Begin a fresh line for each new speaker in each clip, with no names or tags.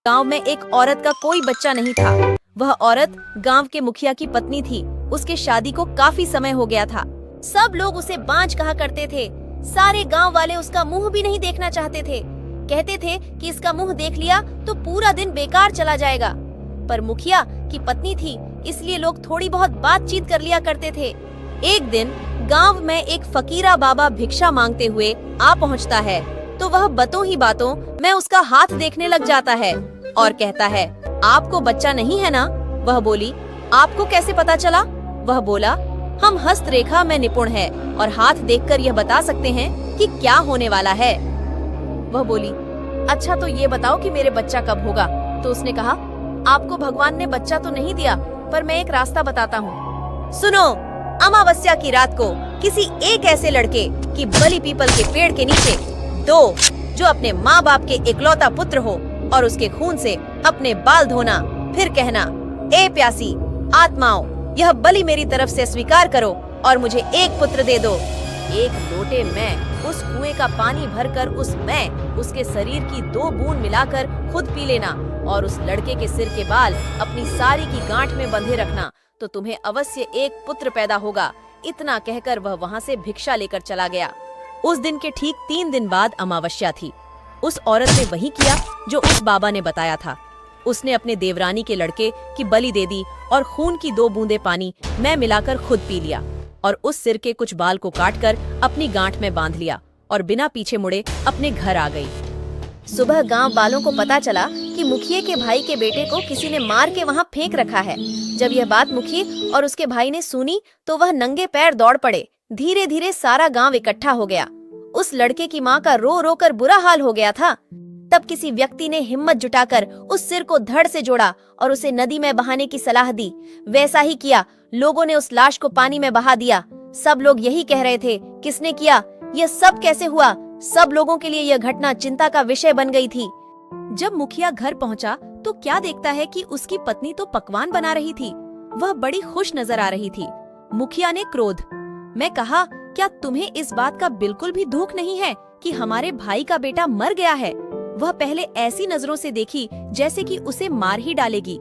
गांव में एक औरत का कोई बच्चा नहीं था। वह औरत गांव के मुखिया की पत्नी थी। उसके शादी को काफी समय हो गया था। सब लोग उसे बांझ कहा करते थे। सारे गांव वाले उसका मुंह भी नहीं देखना चाहते थे। कहते थे कि इसका मुंह देख लिया तो पूरा दिन बेकार चला जाएगा। पर मुखिया की पत्नी थी, इसलिए लोग थोड़ी बहुत बातचीत कर लिया करते थे। एक दिन गांव में एक फकीरा बाबा भिक्षा मांगते हुए आ पहुंचता है, तो वह बातों ही बातों में उसका हाथ देखने लग जाता है और कहता है, आपको बच्चा नहीं है ना? वह बोली, आपको कैसे पता चला? वह बोला, हम हस्तरेखा में निपुण है और हाथ देखकर यह बता सकते हैं कि क्या होने वाला है। वह बोली, अच्छा तो ये बताओ कि मेरे बच्चा कब होगा? तो उसने कहा, आपको भगवान ने बच्चा तो नहीं दिया, पर मैं एक रास्ता बताता हूँ। सुनो, अमावस्या की रात को किसी एक ऐसे लड़के की बलि पीपल के पेड़ के नीचे दो जो अपने माँ बाप के इकलौता पुत्र हो और उसके खून से अपने बाल धोना, फिर कहना, ए प्यासी आत्माओं, यह बलि मेरी तरफ से स्वीकार करो और मुझे एक पुत्र दे दो। एक लोटे में उस कुएं का पानी भरकर उसके शरीर की 2 बूंद मिलाकर खुद पी लेना और उस लड़के के सिर के बाल अपनी साड़ी की गांठ में बंधे रखना, तो तुम्हें अवश्य एक पुत्र पैदा होगा। इतना कहकर वह वहां से भिक्षा लेकर चला गया। उस दिन के ठीक 3 दिन बाद अमावस्या थी। उस औरत ने वही किया जो उस बाबा ने बताया था। उसने अपने देवरानी के लड़के की बलि दे दी और खून की 2 बूंदे पानी में मिलाकर खुद पी लिया और उस सिर के कुछ बाल को काटकर अपनी गांठ में बांध लिया और बिना पीछे मुड़े अपने घर आ गई। सुबह गांव वालों को पता चला कि मुखिए के भाई के बेटे को किसी ने मार के वहां फेंक रखा है। जब यह बात मुखिए और उसके भाई ने सुनी तो वह नंगे पैर दौड़ पड़े। धीरे धीरे सारा गांव इकट्ठा हो गया। उस लड़के की माँ का रो रो कर बुरा हाल हो गया था। तब किसी व्यक्ति ने हिम्मत जुटाकर उस सिर को धड़ से जोड़ा और उसे नदी में बहाने की सलाह दी। वैसा ही किया। लोगों ने उस लाश को पानी में बहा दिया। सब लोग यही कह रहे थे, किसने किया? यह सब कैसे हुआ? सब लोगों के लिए यह घटना चिंता का विषय बन गई थी। जब मुखिया घर पहुंचा तो क्या देखता है कि उसकी पत्नी तो पकवान बना रही थी। वह बड़ी खुश नजर आ रही थी। मुखिया ने क्रोध में कहा, क्या तुम्हें इस बात का बिल्कुल भी दुख नहीं है कि हमारे भाई का बेटा मर गया है? वह पहले ऐसी नजरों से देखी जैसे कि उसे मार ही डालेगी।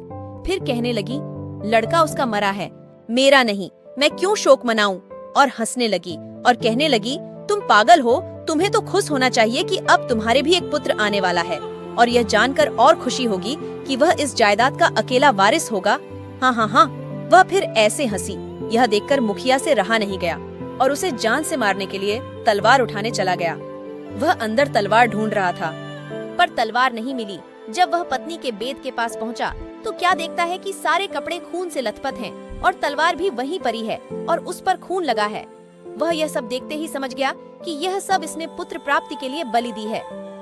फिर कहने लगी, लड़का उसका मरा है, मेरा नहीं, मैं क्यों शोक मनाऊं? और हंसने लगी और कहने लगी, तुम पागल हो, तुम्हें तो खुश होना चाहिए कि अब तुम्हारे भी एक पुत्र आने वाला है और यह जानकर और खुशी होगी कि वह इस जायदाद का अकेला वारिस होगा। हाँ हाँ हाँ। वह फिर ऐसे हंसी। यह देखकर मुखिया से रहा नहीं गया और उसे जान से मारने के लिए तलवार उठाने चला गया। वह अंदर तलवार ढूंढ रहा था पर तलवार नहीं मिली। जब वह पत्नी के बेद के पास पहुंचा तो क्या देखता है कि सारे कपड़े खून से लथपथ हैं और तलवार भी वहीं पड़ी है और उस पर खून लगा है। वह यह सब देखते ही समझ गया कि यह सब इसने पुत्र प्राप्ति के लिए बलि दी है।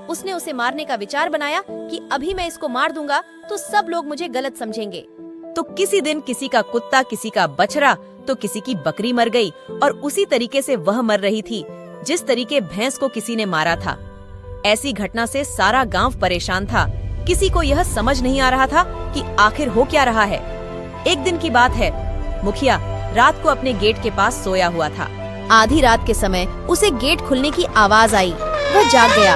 उसने उसे मारने का विचार बनाया कि अभी मैं इसको मार दूंगा तो सब लोग मुझे गलत समझेंगे। तो किसी दिन किसी का कुत्ता, किसी का बछड़ा, तो किसी की बकरी मर गई और उसी तरीके से वह मर रही थी जिस तरीके भैंस को किसी ने मारा था। ऐसी घटना से सारा गांव परेशान था। किसी को यह समझ नहीं आ रहा था कि आखिर हो क्या रहा है। एक दिन की बात है, मुखिया रात को अपने गेट के पास सोया हुआ था। आधी रात के समय उसे गेट खुलने की आवाज आई। वह जाग गया।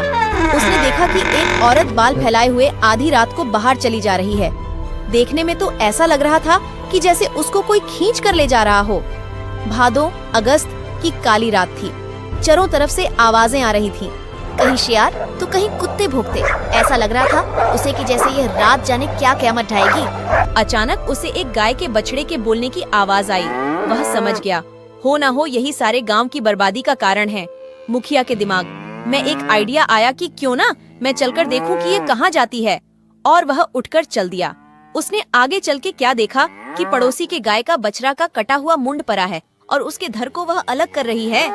उसने देखा कि एक औरत बाल फैलाए हुए आधी रात को बाहर चली जा रही है। देखने में तो ऐसा लग रहा था कि जैसे उसको कोई खींच कर ले जा रहा हो। भादों अगस्त की काली रात थी। चारों तरफ से आवाजें आ रही थीं। कहीं शियार तो कहीं कुत्ते भौंकते। ऐसा लग रहा था उसे कि जैसे यह रात जाने क्या क़यामत ढाएगी। अचानक उसे एक गाय के बछड़े के बोलने की आवाज आई। वह समझ गया, हो न हो यही सारे गांव की बर्बादी का कारण है। मुखिया के दिमाग में एक आइडिया आया कि क्यों ना मैं चलकर देखूं कि ये कहाँ जाती है, और वह उठकर चल दिया। उसने आगे चल के क्या देखा कि पड़ोसी के गाय का बछड़ा का कटा हुआ मुंड पड़ा है और उसके धर को वह अलग कर रही है।